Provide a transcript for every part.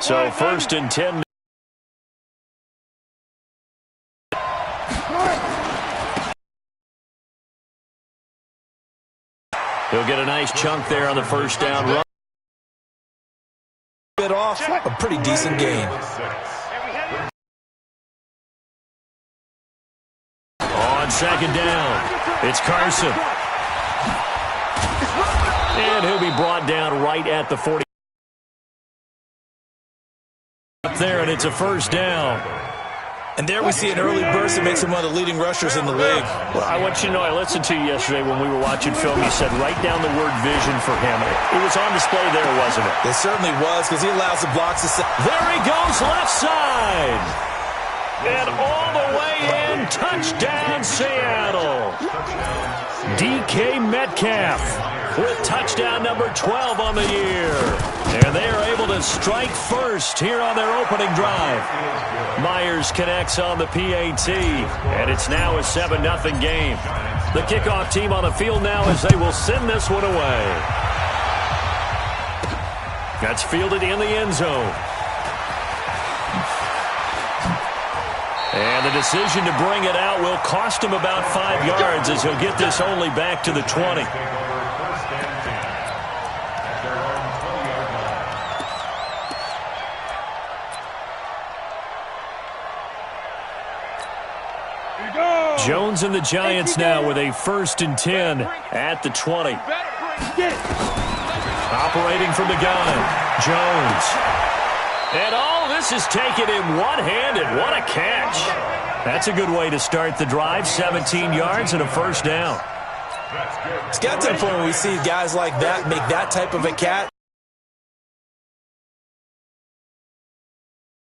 So 1st and 10. He'll get a nice chunk there on the 1st down run. Bit off, a pretty decent game. On 2nd down, it's Carson. And he'll be brought down right at the 40. Up there, and it's a 1st down. And there we see an early burst that makes him one of the leading rushers in the league. Well, I want you to know, I listened to you yesterday when we were watching film. You said write down the word vision for him. It was on display there, wasn't it? It certainly was, because he allows the blocks to set. There he goes, left side. And all the way in, touchdown Seattle. DK Metcalf with touchdown number 12 on the year. And they are able to strike first here on their opening drive. Myers connects on the PAT, and it's now a 7-0 game. The kickoff team on the field now as they will send this one away. That's fielded in the end zone. And the decision to bring it out will cost him about 5 yards as he'll get this only back to the 20. Jones and the Giants now with a 1st and 10 at the 20. Operating from the gun, Jones. And all this is taken in one-handed. What a catch. That's a good way to start the drive. 17 yards and a 1st down. It's got to the point where we see guys like that make that type of a catch.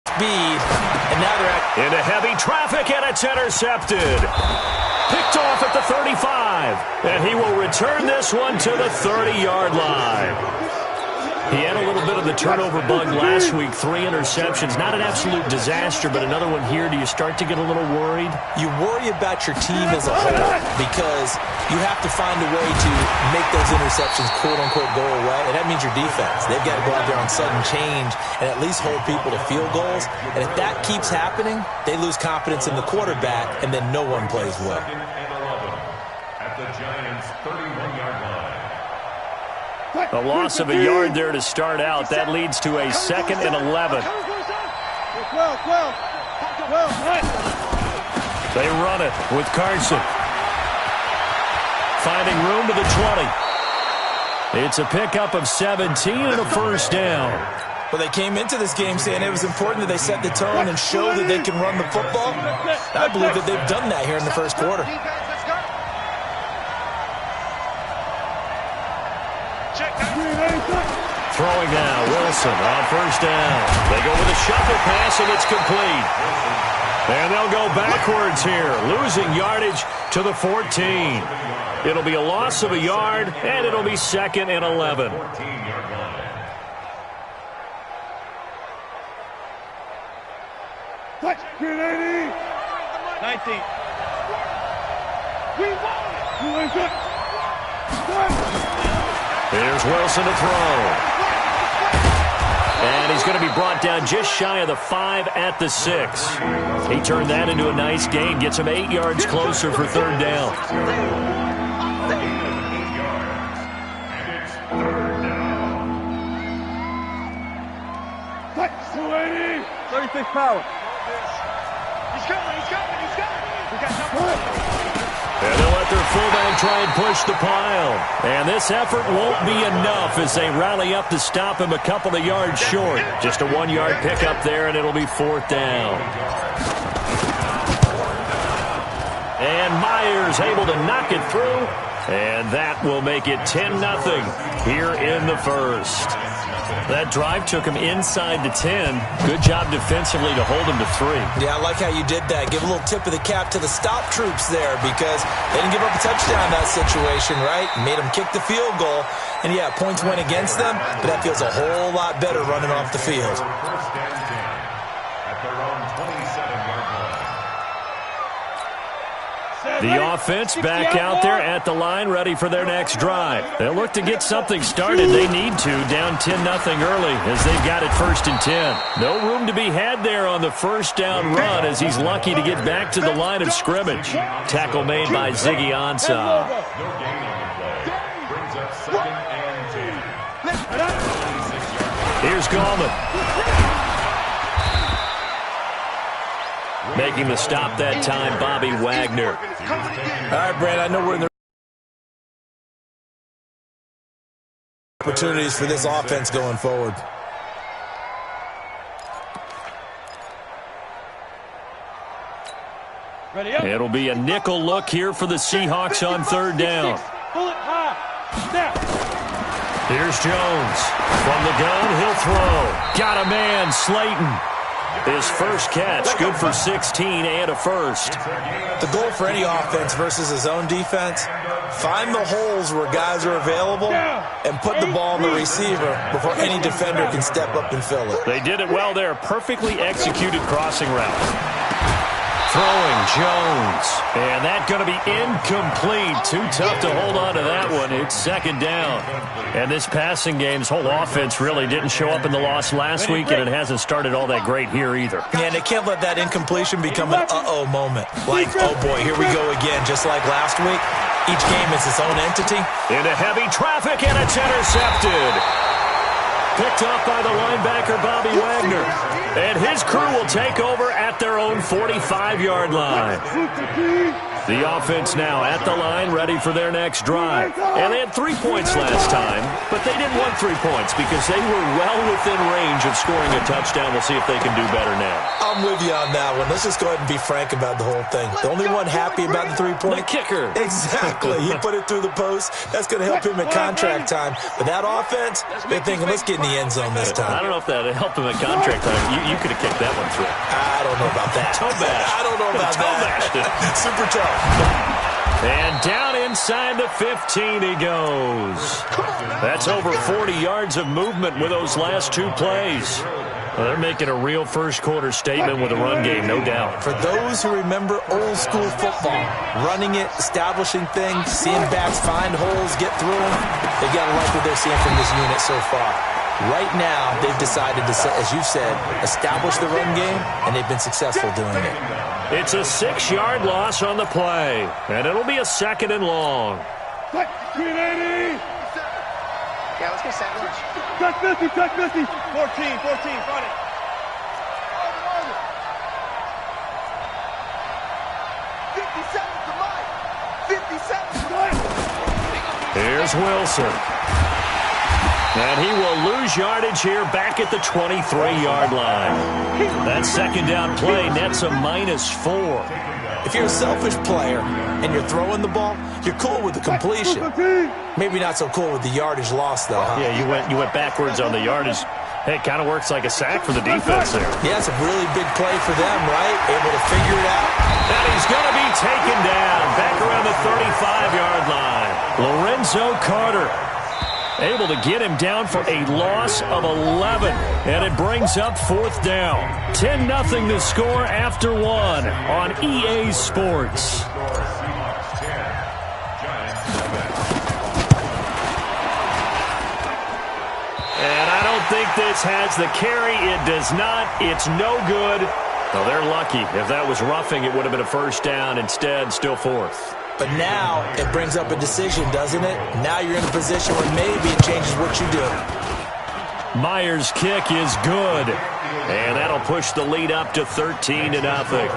Speed. And now they're into heavy traffic, and it's intercepted. Picked off at the 35. And he will return this one to the 30-yard line. He had a little bit of the turnover bug last week, 3 interceptions. Not an absolute disaster, but another one here. Do you start to get a little worried? You worry about your team as a whole because you have to find a way to make those interceptions, quote-unquote, go away, and that means your defense. They've got to go out there on sudden change and at least hold people to field goals. And if that keeps happening, they lose confidence in the quarterback, and then no one plays well. At the Giants' 31-yard line. A loss of a yard there to start out. That leads to a 2nd and 11. They run it with Carson. Finding room to the 20. It's a pickup of 17 and a 1st down. Well, they came into this game saying it was important that they set the tone and show that they can run the football. I believe that they've done that here in the 1st quarter. Throwing now, Wilson on 1st down. They go with a shuffle pass, and it's complete. And they'll go backwards here, losing yardage to the 14. It'll be a loss of a yard, and it'll be 2nd and 11. Touch, 19. Here's Wilson to throw. And he's going to be brought down just shy of the 5 at the 6. He turned that into a nice gain, gets him 8 yards closer for 3rd down. Touch, 280. 36 power. He's coming. We got number. And they'll let their fullback try and push the pile. And this effort won't be enough as they rally up to stop him a couple of yards short. Just a 1-yard pickup there, and it'll be 4th down. And Myers able to knock it through. And that will make it 10-0 here in the 1st. That drive took him inside the 10. Good job defensively to hold him to 3. Yeah, I like how you did that. Give a little tip of the cap to the stop troops there because they didn't give up a touchdown in that situation, right? Made them kick the field goal. And, yeah, points went against them, but that feels a whole lot better running off the field. First down at their own 27-yard line. The offense back out there at the line, ready for their next drive. They'll look to get something started. They need to, down 10-0 early as they've got it 1st and 10. No room to be had there on the first down run as he's lucky to get back to the line of scrimmage. Tackle made by Ziggy Ansah. No gain on the play. Brings up 2nd and 10. Here's Gallman. Making the stop that time, Bobby Wagner. All right, Brad, I know we're in the opportunities for this offense going forward. It'll be a nickel look here for the Seahawks on 3rd down. Here's Jones. From the gun, he'll throw. Got a man, Slayton. His first catch, good for 16 and a first. The goal for any offense versus his own defense, find the holes where guys are available and put the ball on the receiver before any defender can step up and fill it. They did it well there. Perfectly executed crossing route. Throwing Jones. And that's going to be incomplete. Too tough to hold on to that one. It's 2nd down. And this passing game's whole offense really didn't show up in the loss last week, and it hasn't started all that great here either. Yeah, and they can't let that incompletion become an uh-oh moment. Like, oh boy, here we go again, just like last week. Each game is its own entity. Into heavy traffic, and it's intercepted. Picked off by the linebacker, Bobby Wagner. And his crew will take over at their own 45-yard line. The offense now at the line, ready for their next drive. And they had 3 points last time, but they didn't want 3 points because they were well within range of scoring a touchdown. We'll see if they can do better now. I'm with you on that one. Let's just go ahead and be frank about the whole thing. The only one happy about the 3-point? The kicker. Exactly. He put it through the post. That's going to help him at contract time. But that offense, they're thinking, let's get in the end zone this time. I don't know if that helped him at contract time. You could have kicked that one through. I don't know about that. Toe bash. I don't know about that. Super tough. And down inside the 15 he goes. That's over 40 yards of movement with those last 2 plays. Well, they're making a real first-quarter statement with a run game, no doubt. For those who remember old-school football, running it, establishing things, seeing backs find holes, get through them, they got to like what they're seeing from this unit so far. Right now, they've decided to, as you said, establish the run game, and they've been successful doing it. It's a 6-yard loss on the play, and it'll be a 2nd and long. Yeah, let's get sandwich. Touch 50. 14, front it. Here's Wilson. And he will lose yardage here back at the 23-yard line. That 2nd down play nets a -4. If you're a selfish player and you're throwing the ball, you're cool with the completion. Maybe not so cool with the yardage loss, though, huh? Yeah, you went backwards on the yardage. Hey, it kind of works like a sack for the defense there. Yeah, it's a really big play for them, right? Able to figure it out. And he's going to be taken down back around the 35-yard line. Lorenzo Carter able to get him down for a loss of 11. And it brings up 4th down. 10-0 the score after 1 on EA Sports. And I don't think this has the carry. It does not. It's no good. Well, they're lucky. If that was roughing, it would have been a 1st down. Instead, still 4th. But now it brings up a decision, doesn't it? Now you're in a position where maybe it changes what you do. Myers' kick is good. And that'll push the lead up to 13-0.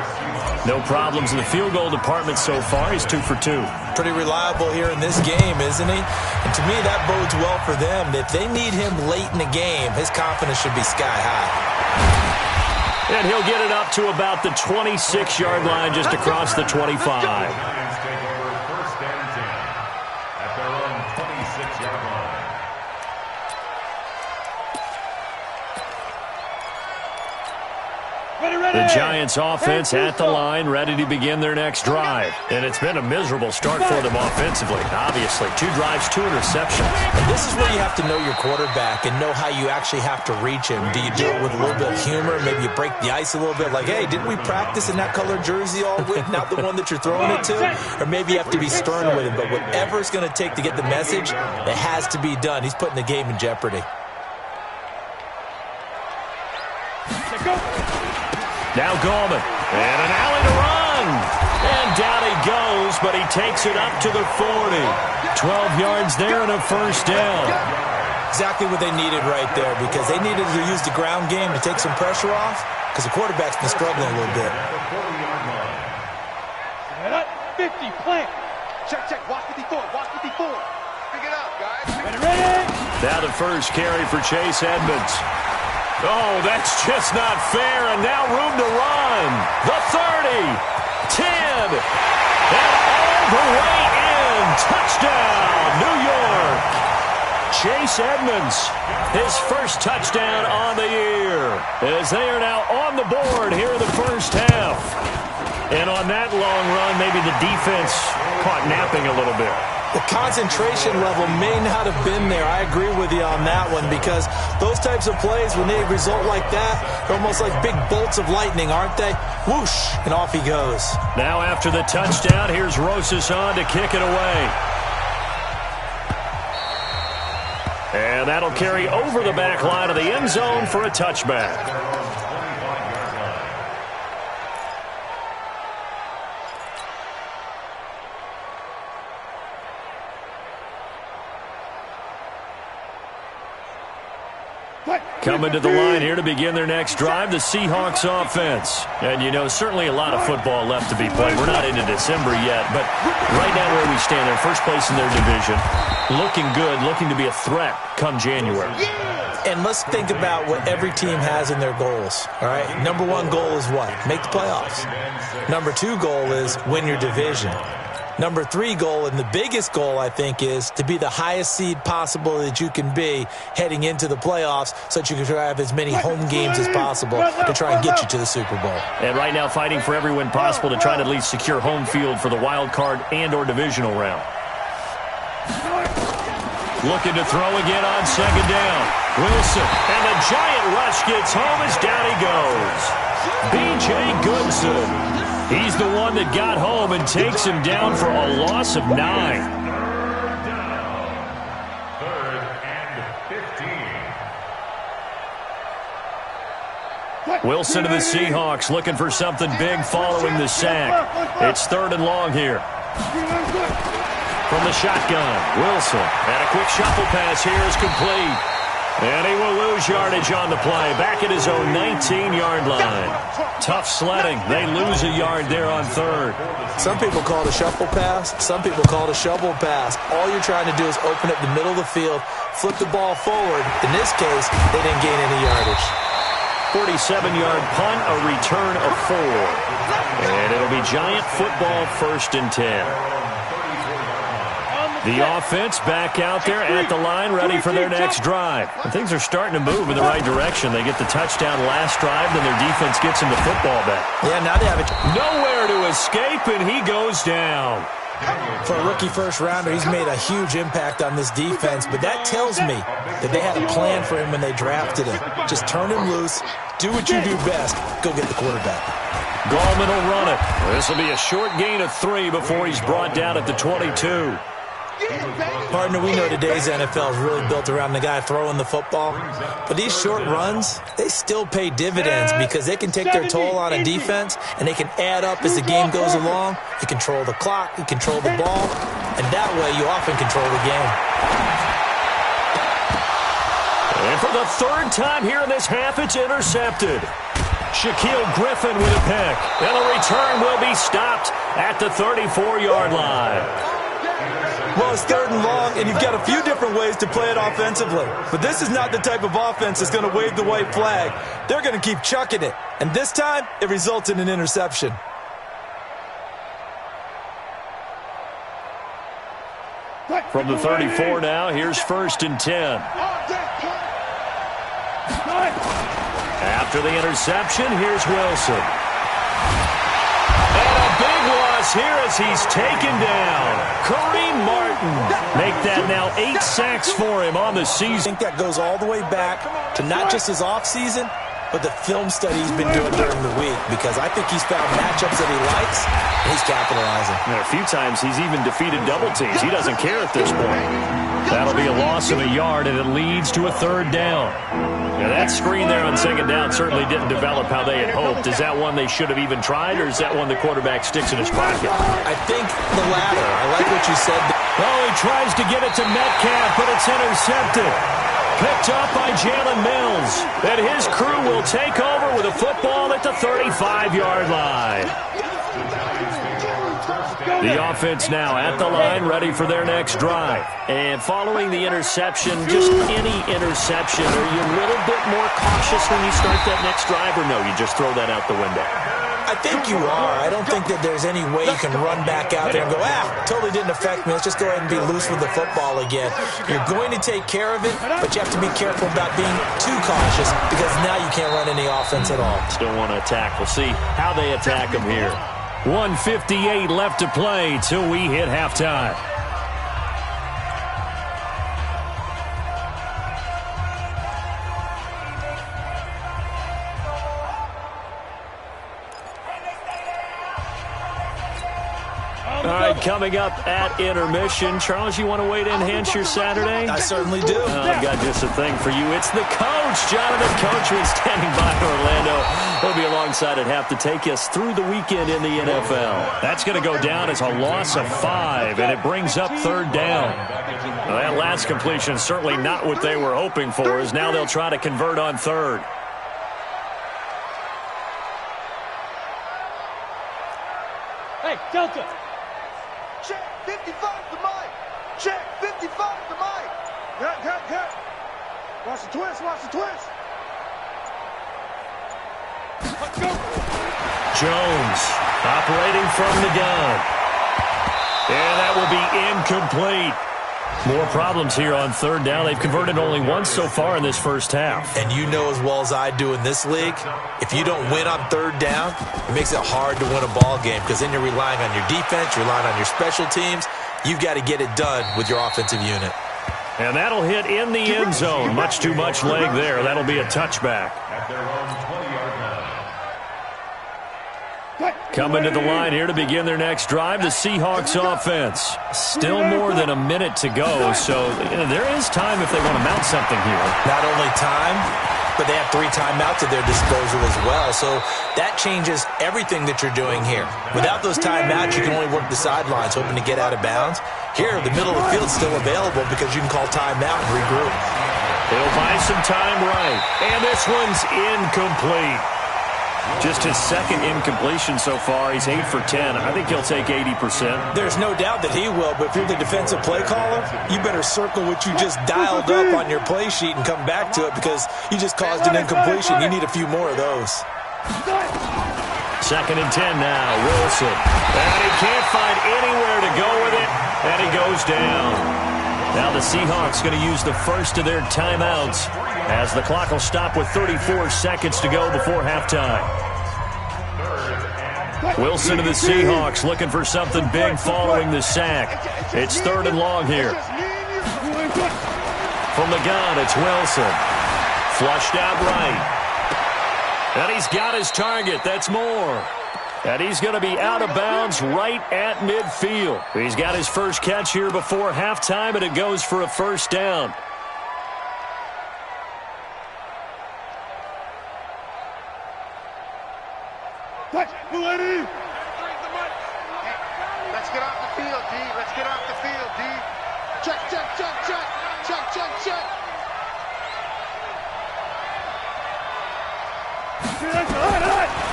No problems in the field goal department so far. He's 2 for 2. Pretty reliable here in this game, isn't he? And to me, that bodes well for them. If they need him late in the game, his confidence should be sky high. And he'll get it up to about the 26-yard line, just across the 25. Ready. The Giants offense at the line, ready to begin their next drive. And it's been a miserable start for them offensively, obviously. 2 drives, 2 interceptions. And this is where you have to know your quarterback and know how you actually have to reach him. Do you do it with a little bit of humor? Maybe you break the ice a little bit, like, hey, didn't we practice in that colored jersey all week, not the one that you're throwing it to? Or maybe you have to be stern with him. But whatever it's going to take to get the message, it has to be done. He's putting the game in jeopardy. Now Gallman, and an alley to run. And down he goes, but he takes it up to the 40. 12 yards there and a first down. Exactly what they needed right there, because they needed to use the ground game to take some pressure off, because the quarterback's been struggling a little bit. 50, plant. Check, watch 54, watch 54. Pick it up, guys. Ready. Now the first carry for Chase Edmonds. Oh, that's just not fair, and now room to run. The 30, 10, and all the way in. Touchdown, New York. Chase Edmonds, his first touchdown on the year, as they are now on the board here in the first half. And on that long run, maybe the defense caught napping a little bit. The concentration level may not have been there. I agree with you on that one, because those types of plays, when they result like that, they're almost like big bolts of lightning, aren't they? Whoosh, and off he goes. Now after the touchdown, here's Rosas on to kick it away. And that'll carry over the back line of the end zone for a touchback. Coming to the line here to begin their next drive, the Seahawks offense. And, you know, certainly a lot of football left to be played. We're not into December yet, but right now where we stand, they're first place in their division. Looking good, looking to be a threat come January. And let's think about what every team has in their goals, all right? Number 1 goal is what? Make the playoffs. Number 2 goal is win your division. Number 3 goal, and the biggest goal, I think, is to be the highest seed possible that you can be heading into the playoffs, so that you can try to have as many home games as possible to try and get you to the Super Bowl. And right now fighting for every win possible to try to at least secure home field for the wild card and or divisional round. Looking to throw again on second down. Wilson, and the giant rush gets home as down he goes. B.J. Goodson. He's the one that got home and takes him down for a loss of 9. Third and 15. Wilson to the Seahawks, looking for something big following the sack. It's 3rd and long here. From the shotgun, Wilson, and a quick shuffle pass here is complete. And he will lose yardage on the play, back at his own 19-yard line. Tough sledding. They lose a yard there on 3rd. Some people call it a shuffle pass. Some people call it a shovel pass. All you're trying to do is open up the middle of the field, flip the ball forward. In this case, they didn't gain any yardage. 47-yard punt, a return of 4. And it'll be Giant football, 1st and 10. The offense back out there at the line, ready for their next drive. And things are starting to move in the right direction. They get the touchdown last drive, then their defense gets them the football back. Yeah, now they have it. Nowhere to escape, and he goes down. For a rookie first-rounder, he's made a huge impact on this defense, but that tells me that they had a plan for him when they drafted him. Just turn him loose, do what you do best, go get the quarterback. Gallman will run it. This will be a short gain of 3 before he's brought down at the 22. Partner, we know today's NFL is really built around the guy throwing the football. But these short runs, they still pay dividends because they can take their toll on a defense and they can add up as the game goes along. You control the clock, you control the ball, and that way you often control the game. And for the 3rd time here in this half, it's intercepted. Shaquille Griffin with a pick. And the return will be stopped at the 34-yard line. Well, it's 3rd and long, and you've got a few different ways to play it offensively. But this is not the type of offense that's going to wave the white flag. They're going to keep chucking it. And this time, it results in an interception. From the 34 now, here's 1st and 10. At After the interception, here's Wilson. And a big loss here as he's taken down. Kareem Martin. Make that now 8 sacks for him on the season. I think that goes all the way back to not just his offseason, but the film study he's been doing during the week, because I think he's found matchups that he likes, and he's capitalizing. And a few times he's even defeated double teams. He doesn't care at this point. That'll be a loss of a yard, and it leads to a 3rd down. Now, that screen there on 2nd down certainly didn't develop how they had hoped. Is that one they should have even tried, or is that one the quarterback sticks in his pocket? I think the latter. I like what you said. Oh, he tries to get it to Metcalf, but it's intercepted. Picked up by Jalen Mills. And his crew will take over with a football at the 35-yard line. The offense now at the line, ready for their next drive. And following the interception, just any interception, are you a little bit more cautious when you start that next drive, or no, you just throw that out the window? I think you are. I don't think that there's any way you can run back out there and go, totally didn't affect me. Let's just go ahead and be loose with the football again. You're going to take care of it, but you have to be careful about being too cautious, because now you can't run any offense at all. Still want to attack. We'll see how they attack them here. 1:58 left to play till we hit halftime. All right, coming up at intermission. Charles, you want to wait to enhance your Saturday? I certainly do. I've got just a thing for you. It's the coach, Jonathan Coachman, standing by Orlando. He'll be alongside at half to take us through the weekend in the NFL. That's going to go down as a loss of 5, and it brings up 3rd down. Well, that last completion is certainly not what they were hoping for, as now they'll try to convert on 3rd. Hey, Delta. Check 55 to Mike. Check 55 to Mike. Cut. Watch the twist. Let's go. Jones operating from the gun. And that will be incomplete. More problems here on 3rd down. They've converted only once so far in this first half. And you know as well as I do in this league, if you don't win on 3rd down, it makes it hard to win a ball game, because then you're relying on your defense, you're relying on your special teams. You've got to get it done with your offensive unit. And that'll hit in the end zone. Much too much leg there. That'll be a touchback. At their own 20-yard line. Coming to the line here to begin their next drive, the Seahawks offense. Still more than a minute to go, so there is time if they want to mount something here. Not only time, but they have 3 timeouts at their disposal as well, so that changes everything that you're doing here. Without those timeouts, you can only work the sidelines, hoping to get out of bounds. Here, the middle of the field is still available because you can call timeout and regroup. He'll buy some time right, and this one's incomplete. Just his 2nd incompletion so far. He's 8 for 10. I think he'll take 80%. There's no doubt that he will, but if you're the defensive play caller, you better circle what you just dialed up on your play sheet and come back to it, because you just caused an incompletion. You need a few more of those. 2nd and 10 now. Wilson. And he can't find anywhere to go with it, and he goes down. Now the Seahawks going to use the first of their timeouts, as the clock will stop with 34 seconds to go before halftime. Wilson to the Seahawks looking for something big following the sack. It's 3rd and long here. From the gun, it's Wilson. Flushed out right. And he's got his target. That's more. And he's going to be out of bounds right at midfield. He's got his first catch here before halftime, and it goes for a 1st down. Let's get off the field, D. Let's get off the field, D. Check.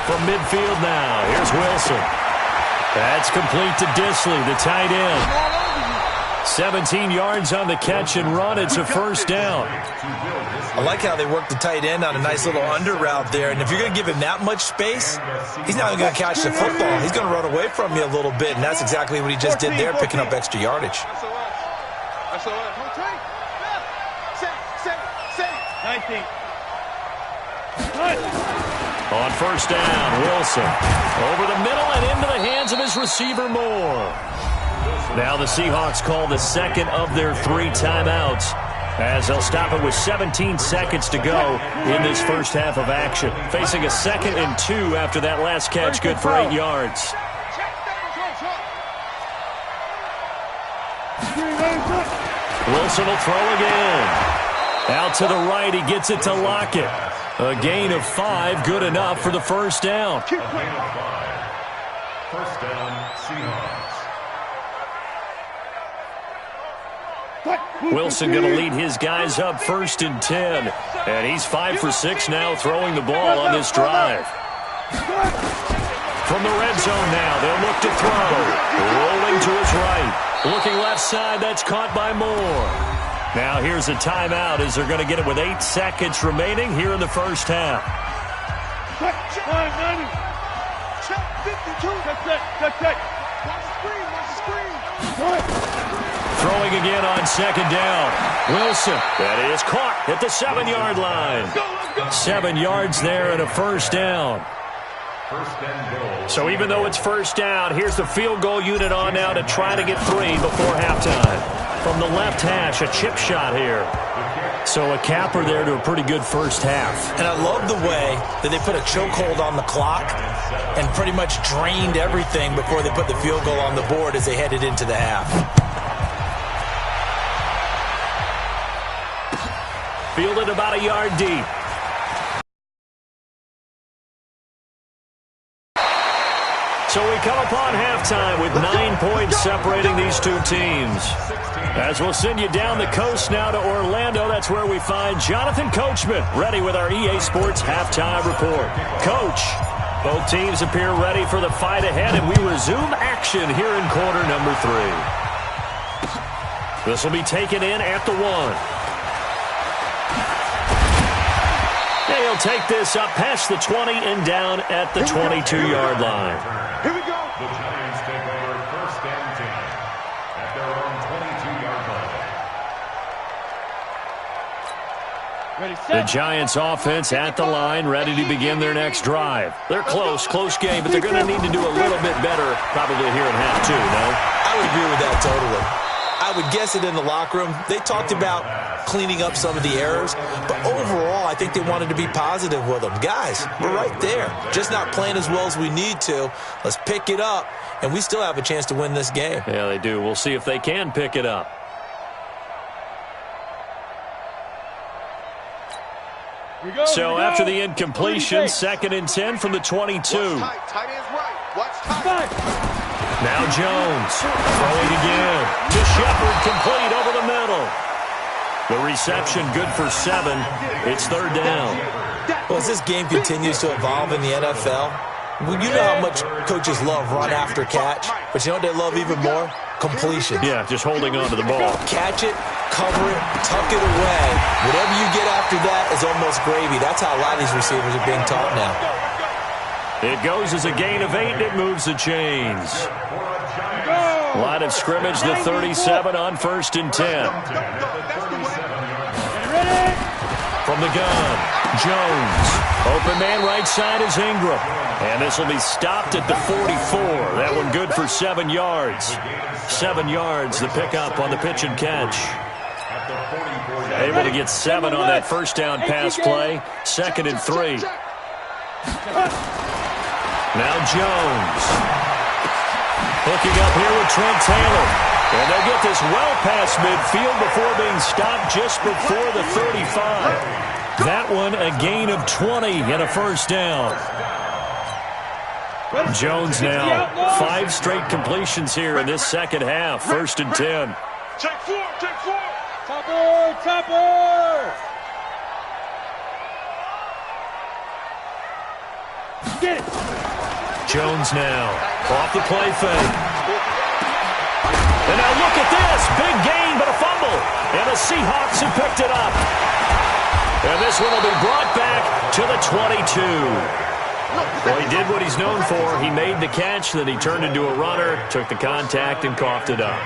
From midfield now, here's Wilson. That's complete to Disley, the tight end. 17 yards on the catch and run. It's a 1st down. I like how they work the tight end on a nice little under route there. And if you're going to give him that much space, he's not even going to catch the football. He's going to run away from you a little bit, and that's exactly what he just did there, picking up extra yardage. On first down, Wilson. Over the middle and into the hands of his receiver, Moore. Now the Seahawks call the second of their 3 timeouts, as they'll stop it with 17 seconds to go in this first half of action. Facing a 2nd and 2 after that last catch, good for 8 yards. Wilson will throw again. Out to the right, he gets it to Lockett. A gain of 5, good enough for the first down. First down, Seahawks. Wilson going to lead his guys up 1st and 10. And he's 5 for 6 now throwing the ball on this drive. From the red zone now, they'll look to throw. Rolling to his right. Looking left side, that's caught by Moore. Now here's a timeout as they're going to get it with 8 seconds remaining here in the first half. Check 52. Check. Watch the screen. Throwing again on 2nd down. Wilson, that is caught at the 7-yard line. 7 yards there and a first down. First and goal. So even though it's first down, here's the field goal unit on now to try to get 3 before halftime. From the left hash, a chip shot here. So a capper there to a pretty good first half. And I love the way that they put a chokehold on the clock and pretty much drained everything before they put the field goal on the board as they headed into the half. Fielded about a yard deep. So we come upon halftime with 9 points separating these two teams. As we'll send you down the coast now to Orlando, that's where we find Jonathan Coachman ready with our EA Sports halftime report. Coach, both teams appear ready for the fight ahead, and we resume action here in quarter number 3. This will be taken in at the 1. And he'll take this up past the 20 and down at the 22-yard line. Here we go. The Giants take over first and 10 at their own 22-yard line. Ready, set. The Giants offense at the line, ready to begin their next drive. They're close game, but they're going to need to do a little bit better probably here in half 2, no? I would agree with that totally. I would guess it in the locker room. They talked about cleaning up some of the errors, but overall, I think they wanted to be positive with them. Guys, we're right there. Just not playing as well as we need to. Let's pick it up, and we still have a chance to win this game. Yeah, they do. We'll see if they can pick it up. So after the incompletion, 2nd and 10 from the 22. Tight end's right. Watch tight. Now Jones throwing again to Shepard, complete over the middle. The reception good for 7. It's 3rd down. Well, as this game continues to evolve in the NFL, well, you know how much coaches love run after catch, but you know what they love even more? Completion. Yeah, just holding on to the ball. Catch it, cover it, tuck it away. Whatever you get after that is almost gravy. That's how a lot of these receivers are being taught now. It goes as a gain of 8, and it moves the chains. Line of scrimmage, the 37 on 1st and 10. From the gun, Jones. Open man right side is Ingram. And this will be stopped at the 44. That one good for 7 yards. 7 yards, the pickup on the pitch and catch. Able to get 7 on that first down pass play. 2nd and 3. Now Jones. Hooking up here with Trent Taylor. And they'll get this well past midfield before being stopped just before the 35. That one a gain of 20 and a first down. Jones now 5 straight completions here in this second half. 1st and 10. Check 4. Topper. Get it. Jones now off the play fake. And now look at this. Big gain, but a fumble. And the Seahawks have picked it up. And this one will be brought back to the 22. Well, he did what he's known for. He made the catch, then he turned into a runner, took the contact, and coughed it up.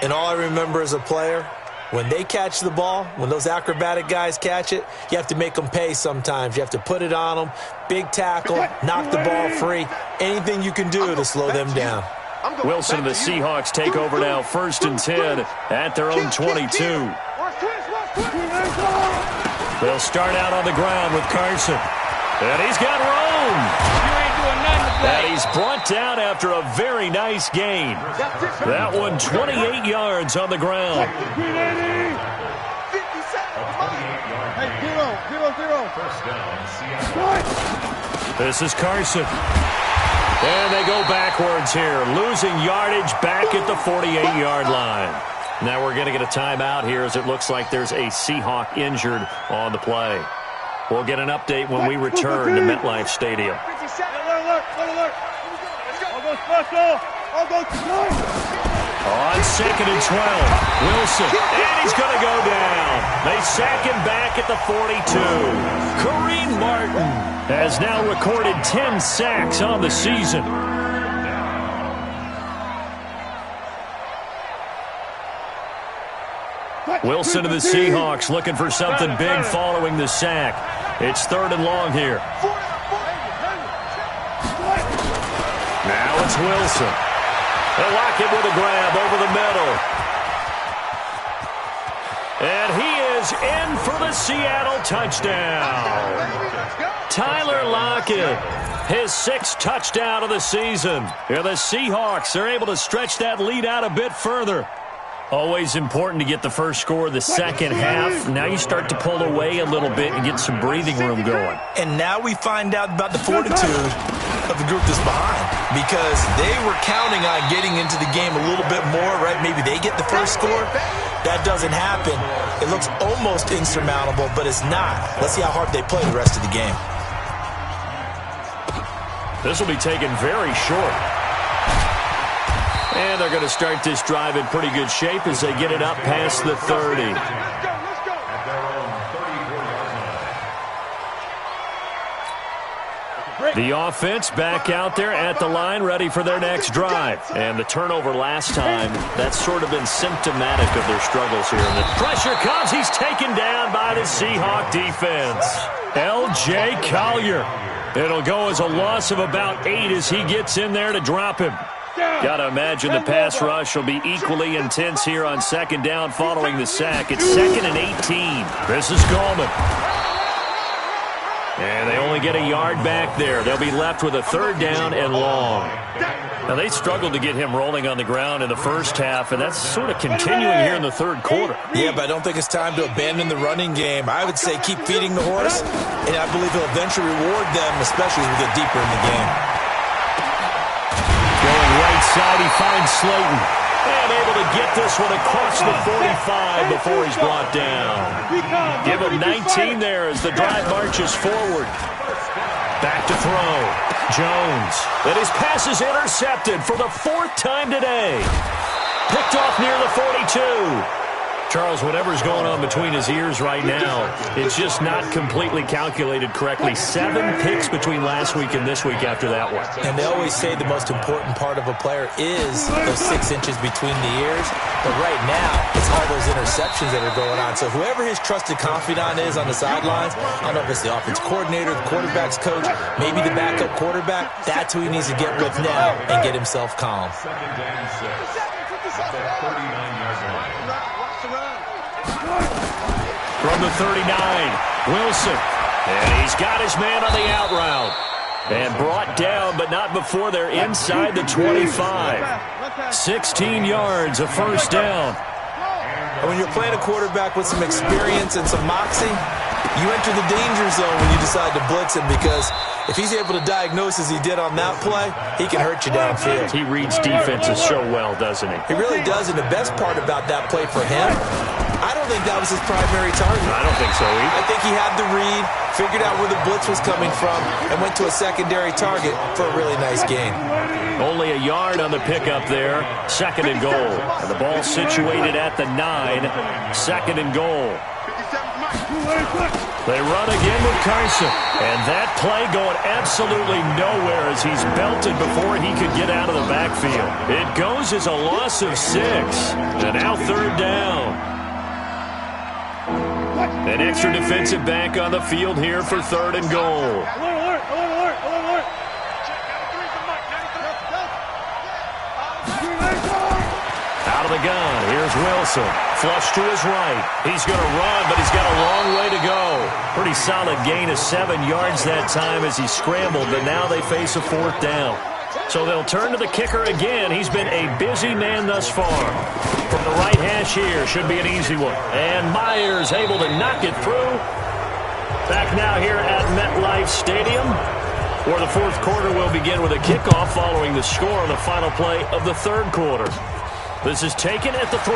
And all I remember as a player When they catch the ball, when those acrobatic guys catch it, you have to make them pay sometimes. You have to put it on them, big tackle, knock the ball free, anything you can do to slow them down. Wilson and the Seahawks take over now, 1st and 10 at their own 22. They'll start out on the ground with Carson. And he's got room. And he's brought down after a very nice gain. That one 28 yards on the ground. This is Carson. And they go backwards here, losing yardage back at the 48-yard line. Now we're going to get a timeout here as it looks like there's a Seahawk injured on the play. We'll get an update when we return to MetLife Stadium. On 2nd and 12, Wilson, and he's going to go down. They sack him back at the 42. Kareem Martin has now recorded 10 sacks on the season. Wilson of the Seahawks looking for something big following the sack. It's 3rd and long here. Now it's Wilson. They lock it with a grab over the middle. And he is in for the Seattle touchdown. Tyler Lockett, his 6th touchdown of the season. And the Seahawks are able to stretch that lead out a bit further. Always important to get the first score of the second half. Now you start to pull away a little bit and get some breathing room going. And now we find out about the fortitude of the group that's behind, because they were counting on getting into the game a little bit more, right? Maybe they get the first score. That doesn't happen. It looks almost insurmountable, but it's not. Let's see how hard they play the rest of the game. This will be taken very short. And they're going to start this drive in pretty good shape as they get it up past the 30. The offense back out there at the line, ready for their next drive. And the turnover last time, that's sort of been symptomatic of their struggles here. And the pressure comes. He's taken down by the Seahawk defense. L.J. Collier. It'll go as a loss of about 8 as he gets in there to drop him. Got to imagine the pass rush will be equally intense here on 2nd down following the sack. It's 2nd and 18. This is Gallman. And they only get a yard back there. They'll be left with a 3rd down and long. Now, they struggled to get him rolling on the ground in the first half, and that's sort of continuing here in the 3rd quarter. Yeah, but I don't think it's time to abandon the running game. I would say keep feeding the horse, and I believe he'll eventually reward them, especially as we get deeper in the game. Going right side, he finds Slayton. And able to get this one across the 45 before he's brought down. Give him 19 there as the drive marches forward. Back to throw. Jones. And his pass is intercepted for the 4th time today. Picked off near the 42. Charles, whatever's going on between his ears right now, it's just not completely calculated correctly. 7 picks between last week and this week after that one. And they always say the most important part of a player is those 6 inches between the ears. But right now, it's all those interceptions that are going on. So whoever his trusted confidant is on the sidelines, I don't know if it's the offense coordinator, the quarterback's coach, maybe the backup quarterback, that's who he needs to get with now and get himself calm. From the 39, Wilson. And he's got his man on the out route. And brought down, but not before they're inside the 25. 16 yards, a 1st down. And when you're playing a quarterback with some experience and some moxie, you enter the danger zone when you decide to blitz him, because if he's able to diagnose as he did on that play, he can hurt you downfield. He reads defenses so well, doesn't he? He really does, and the best part about that play for him, I don't think that was his primary target. I don't think so either. I think he had the read, figured out where the blitz was coming from, and went to a secondary target for a really nice gain. Only a yard on the pickup there. 2nd and goal. And the ball situated at the 9. 2nd and goal. They run again with Carson. And that play going absolutely nowhere as he's belted before he could get out of the backfield. It goes as a loss of 6. And now 3rd down. An extra defensive back on the field here for 3rd and goal. Out of the gun, here's Wilson. Flush to his right. He's going to run, but he's got a long way to go. Pretty solid gain of 7 yards that time as he scrambled, but now they face a 4th down. So they'll turn to the kicker again. He's been a busy man thus far. From the right hash here, should be an easy one. And Myers able to knock it through. Back now here at MetLife Stadium, where the 4th quarter will begin with a kickoff following the score on the final play of the 3rd quarter. This is taken at the 3.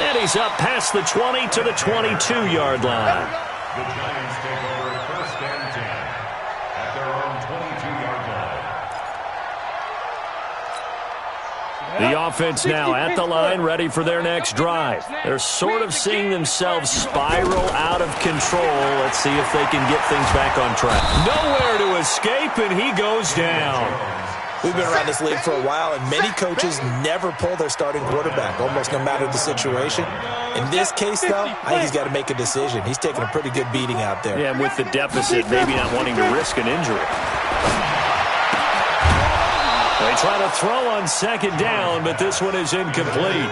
And he's up past the 20 to the 22-yard line. The Giants take over 1st and 10 at their own 22-yard line. The offense now at the line, ready for their next drive. They're sort of seeing themselves spiral out of control. Let's see if they can get things back on track. Nowhere to escape, and he goes down. We've been around this league for a while, and many coaches never pull their starting quarterback, almost no matter the situation. In this case, though, I think he's got to make a decision. He's taking a pretty good beating out there. Yeah, and with the deficit, maybe not wanting to risk an injury. They try to throw on 2nd down, but this one is incomplete.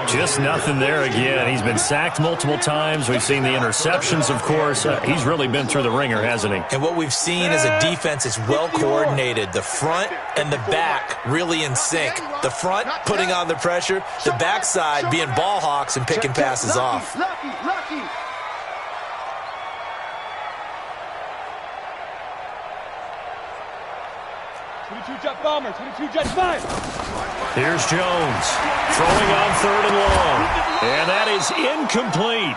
Just nothing there again. He's been sacked multiple times. We've seen the interceptions, of course. He's really been through the ringer, hasn't he? And what we've seen is a defense that's well coordinated. The front and the back really in sync. The front putting on the pressure, the backside being ball hawks and picking passes off. Lucky. Jet bomber, 22 jet 5. Here's Jones throwing on 3rd and long. And that is incomplete.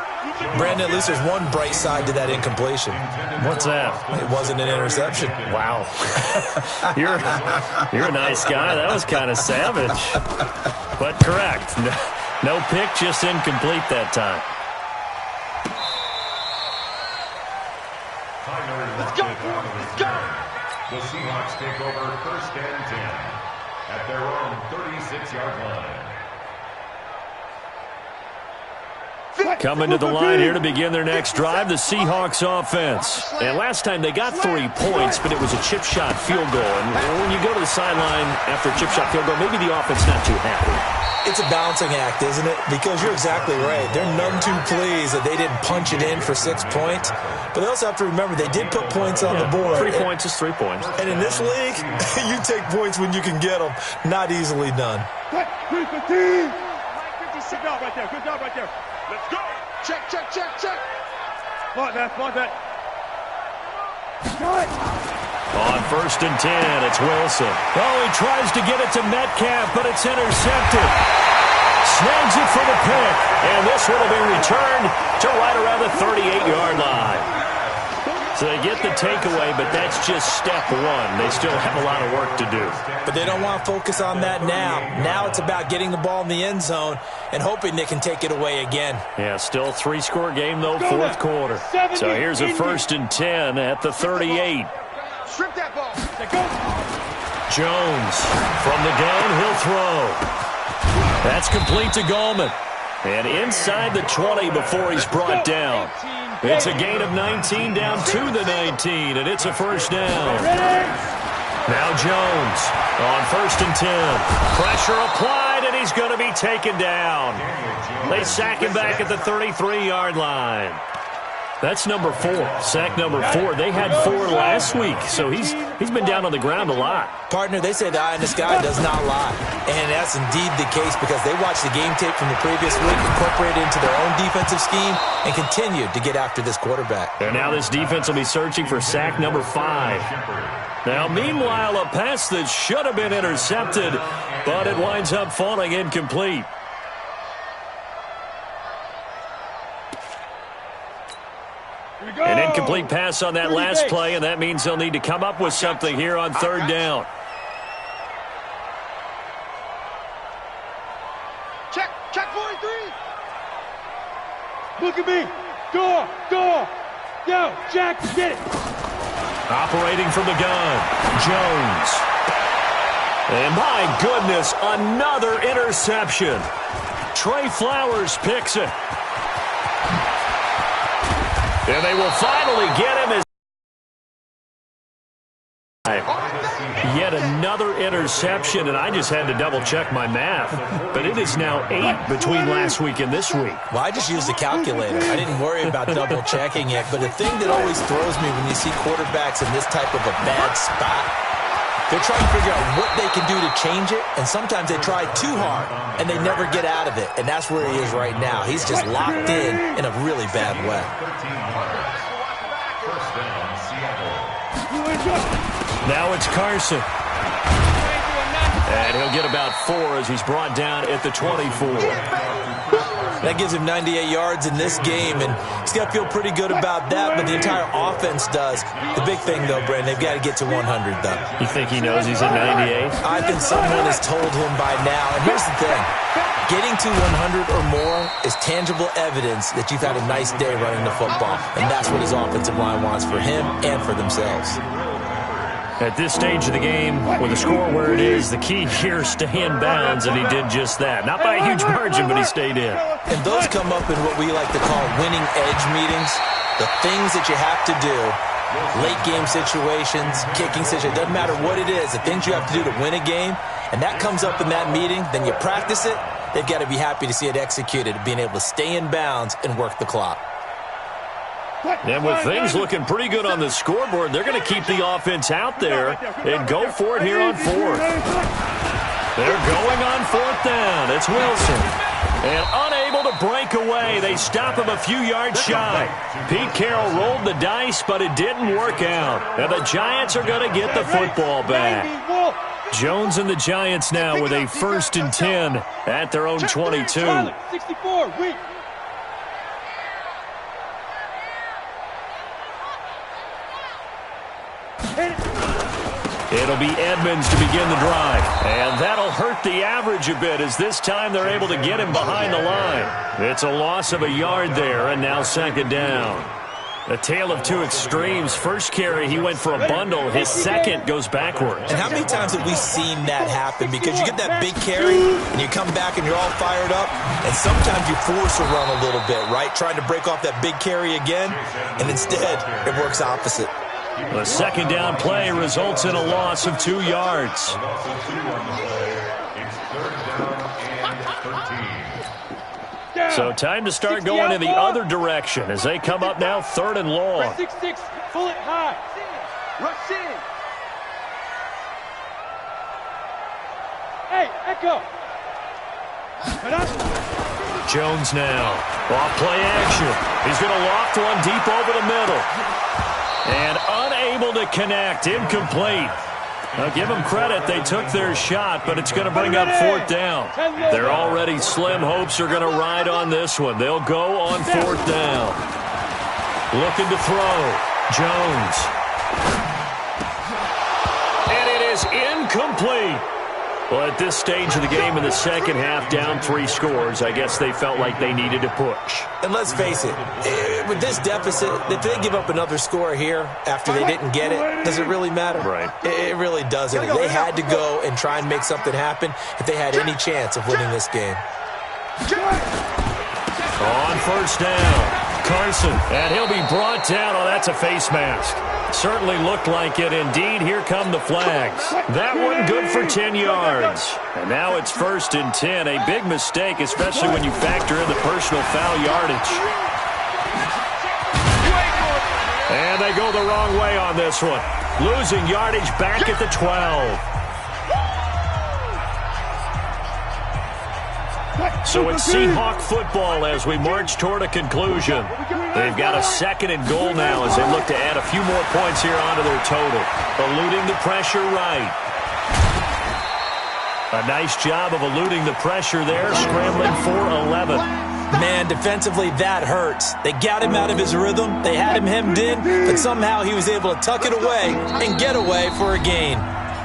Brandon, at least there's one bright side to that incompletion. What's that? It wasn't an interception. Wow. You're a nice guy. That was kind of savage. But correct. No pick, just incomplete that time. Let's go, let's go. The Seahawks take over 1st and 10 at their own 36-yard line. Coming to the line here to begin their next drive, the Seahawks offense. And last time they got 3 points, but it was a chip shot field goal. And when you go to the sideline after a chip shot field goal, maybe the offense not too happy. It's a balancing act, isn't it? Because you're exactly right. They're none too pleased that they didn't punch it in for 6 points. But they also have to remember they did put points on the board. 3 points is 3 points. And in this league, you take points when you can get them. Not easily done. Good job right there. Good job right there. Let's go. Check. Smart that. On 1st and 10, it's Wilson. Oh, he tries to get it to Metcalf, but it's intercepted. Snags it for the pick, and this one will be returned to right around the 38-yard line. So they get the takeaway, but that's just step 1. They still have a lot of work to do. But they don't want to focus on that now. Now it's about getting the ball in the end zone and hoping they can take it away again. Yeah, still a 3-score game, though, 4th quarter. So here's a 1st and 10 at the 38. Strip that ball. Jones from the gun, he'll throw. That's complete to Gallman. And inside the 20 before he's brought down. It's a gain of 19 down to the 19, and it's a 1st down. Now Jones on 1st and 10. Pressure applied, and he's going to be taken down. They sack him back at the 33-yard line. That's number 4, sack number 4. They had 4 last week, so he's been down on the ground a lot. Partner, they say the eye in the sky does not lie. And that's indeed the case because they watched the game tape from the previous week, incorporated into their own defensive scheme, and continued to get after this quarterback. And now this defense will be searching for sack number 5. Now, meanwhile, a pass that should have been intercepted, but it winds up falling incomplete. An incomplete pass on that last play, and that means they'll need to come up with something here on 3rd down. Check 43. Look at me. Door. Yo, Jack, get it. Operating from the gun, Jones. And my goodness, another interception. Trey Flowers picks it. And they will finally get him as yet another interception, and I just had to double-check my math. But it is now 8 between last week and this week. Well, I just used a calculator. I didn't worry about double-checking it. But the thing that always throws me when you see quarterbacks in this type of a bad spot, they're trying to figure out what they can do to change it, and sometimes they try too hard, and they never get out of it. And that's where he is right now. He's just locked in a really bad way. Now it's Carson. And he'll get about 4 as he's brought down at the 24. That gives him 98 yards in this game, and he's got to feel pretty good about that, but the entire offense does. The big thing, though, Brandon, they've got to get to 100, though. You think he knows he's at 98? I think someone has told him by now. And here's the thing. Getting to 100 or more is tangible evidence that you've had a nice day running the football, and that's what his offensive line wants for him and for themselves. At this stage of the game, with the score where it is, the key here is stay in bounds, and he did just that. Not by a huge margin, but he stayed in. And those come up in what we like to call winning edge meetings. The things that you have to do, late game situations, kicking situations, doesn't matter what it is, the things you have to do to win a game, and that comes up in that meeting, then you practice it, they've got to be happy to see it executed, being able to stay in bounds and work the clock. And with things looking pretty good on the scoreboard, they're going to keep the offense out there and go for it here on 4th. They're going on 4th down. It's Wilson. And unable to break away. They stop him a few yards shy. Pete Carroll rolled the dice, but it didn't work out. And the Giants are going to get the football back. Jones and the Giants now with a 1st and 10 at their own 22. 64, weak. It'll be Edmonds to begin the drive. And that'll hurt the average a bit as this time they're able to get him behind the line. It's a loss of a yard there, and now 2nd down. A tale of two extremes. First carry, he went for a bundle. His second goes backwards. And how many times have we seen that happen? Because you get that big carry, and you come back and you're all fired up, and sometimes you force a run a little bit, right? Trying to break off that big carry again, and instead it works opposite. The 2nd down play results in a loss of 2 yards. So time to start going in the other direction as they come up now 3rd and long. 6-6, pull it high. Rush in. Hey, Echo. Jones now. Off play action. He's going to loft one deep over the middle. And unable to connect. Incomplete. Now, give them credit. They took their shot, but it's going to bring up 4th down. Their already slim hopes are going to ride on this one. They'll go on 4th down. Looking to throw. Jones. And it is incomplete. Well, at this stage of the game in the second half, down 3 scores, I guess they felt like they needed to push. And let's face it, with this deficit, if they give up another score here after they didn't get it, does it really matter? Right. It really doesn't. They had to go and try and make something happen if they had any chance of winning this game. On 1st down, Carson, and he'll be brought down. Oh, that's a face mask. Certainly looked like it. Indeed, here come the flags. That one good for 10 yards. And now it's 1st and 10. A big mistake, especially when you factor in the personal foul yardage. And they go the wrong way on this one. Losing yardage back at the 12. So it's Seahawk football as we march toward a conclusion. They've got a 2nd and goal now as they look to add a few more points here onto their total. Eluding the pressure right. A nice job of eluding the pressure there, scrambling for 11. Man, defensively, that hurts. They got him out of his rhythm. They had him hemmed in, but somehow he was able to tuck it away and get away for a gain.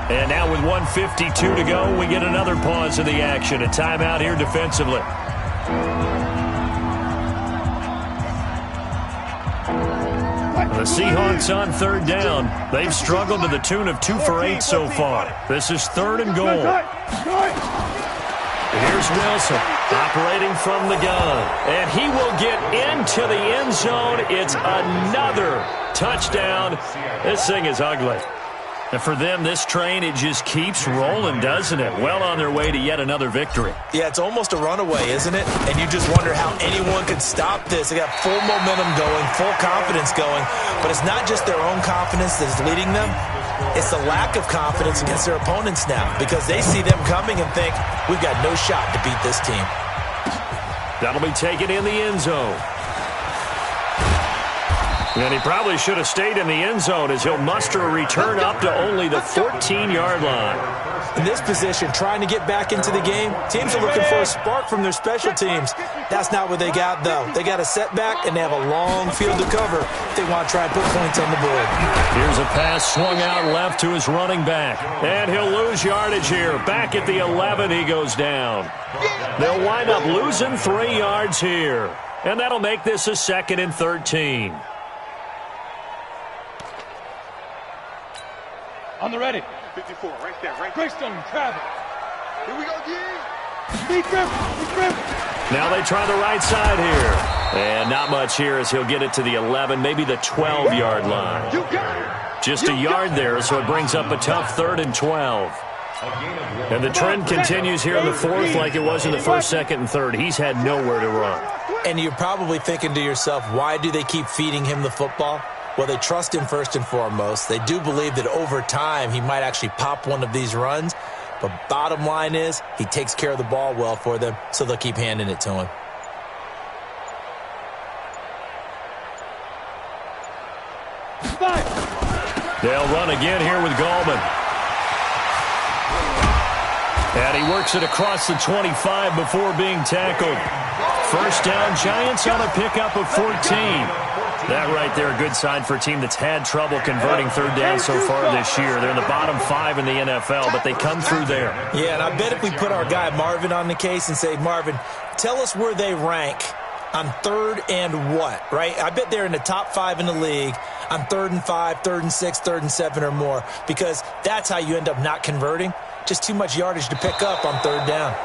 And now with 1:52 to go, we get another pause in the action. A timeout here defensively. The Seahawks on 3rd down. They've struggled to the tune of 2 for 8 so far. This is 3rd and goal. Here's Wilson operating from the gun. And he will get into the end zone. It's another touchdown. This thing is ugly. And for them, this train, it just keeps rolling, doesn't it? Well on their way to yet another victory. Yeah, it's almost a runaway, isn't it? And you just wonder how anyone could stop this. They got full momentum going, full confidence going. But it's not just their own confidence that's leading them. It's the lack of confidence against their opponents now because they see them coming and think, we've got no shot to beat this team. That'll be taken in the end zone. And he probably should have stayed in the end zone as he'll muster a return up to only the 14-yard line. In this position, trying to get back into the game, teams are looking for a spark from their special teams. That's not what they got, though. They got a setback, and they have a long field to cover if they want to try and put points on the board. Here's a pass swung out left to his running back. And he'll lose yardage here. Back at the 11, he goes down. They'll wind up losing 3 yards here. And that'll make this a 2nd and 13. On the ready. 54, right there, right there. Greystone, travel. Here we go, D. Speed grip, Now they try the right side here. And not much here as he'll get it to the 11, maybe the 12-yard line. You got it. Just a yard there, so it brings up a tough 3rd and 12. And the trend continues here in the 4th like it was in the 1st, 2nd, and 3rd. He's had nowhere to run. And you're probably thinking to yourself, why do they keep feeding him the football? Well, they trust him first and foremost. They do believe that over time he might actually pop one of these runs. But bottom line is he takes care of the ball well for them, so they'll keep handing it to him. They'll run again here with Gallman. And he works it across the 25 before being tackled. First down, Giants on a pickup of 14. That right there, a good sign for a team that's had trouble converting 3rd down so far this year. They're in the bottom 5 in the NFL, but they come through there. Yeah, and I bet if we put our guy Marvin on the case and say, Marvin, tell us where they rank on 3rd and what, right? I bet they're in the top 5 in the league on 3rd and 5, 3rd and 6, 3rd and 7 or more, because that's how you end up not converting. Just too much yardage to pick up on 3rd down.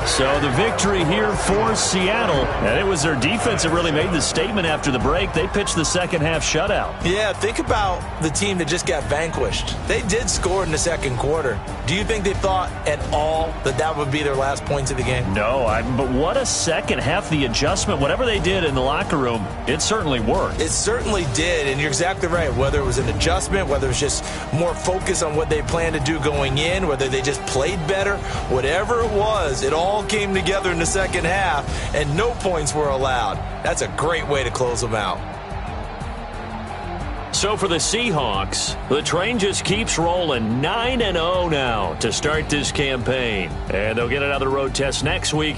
So the victory here for Seattle, and it was their defense that really made the statement after the break. They pitched the second half shutout. Yeah, think about the team that just got vanquished. They did score in the 2nd quarter. Do you think they thought at all that that would be their last points of the game? No, but what a second half. The adjustment, whatever they did in the locker room, it certainly worked. It certainly did, and you're exactly right. Whether it was an adjustment, whether it was just more focus on what they planned to do going in, whether they just played better, whatever it was, it all came together in the second half, and no points were allowed. That's a great way to close them out. So for the Seahawks, the train just keeps rolling 9-0 now to start this campaign. And they'll get another road test next week.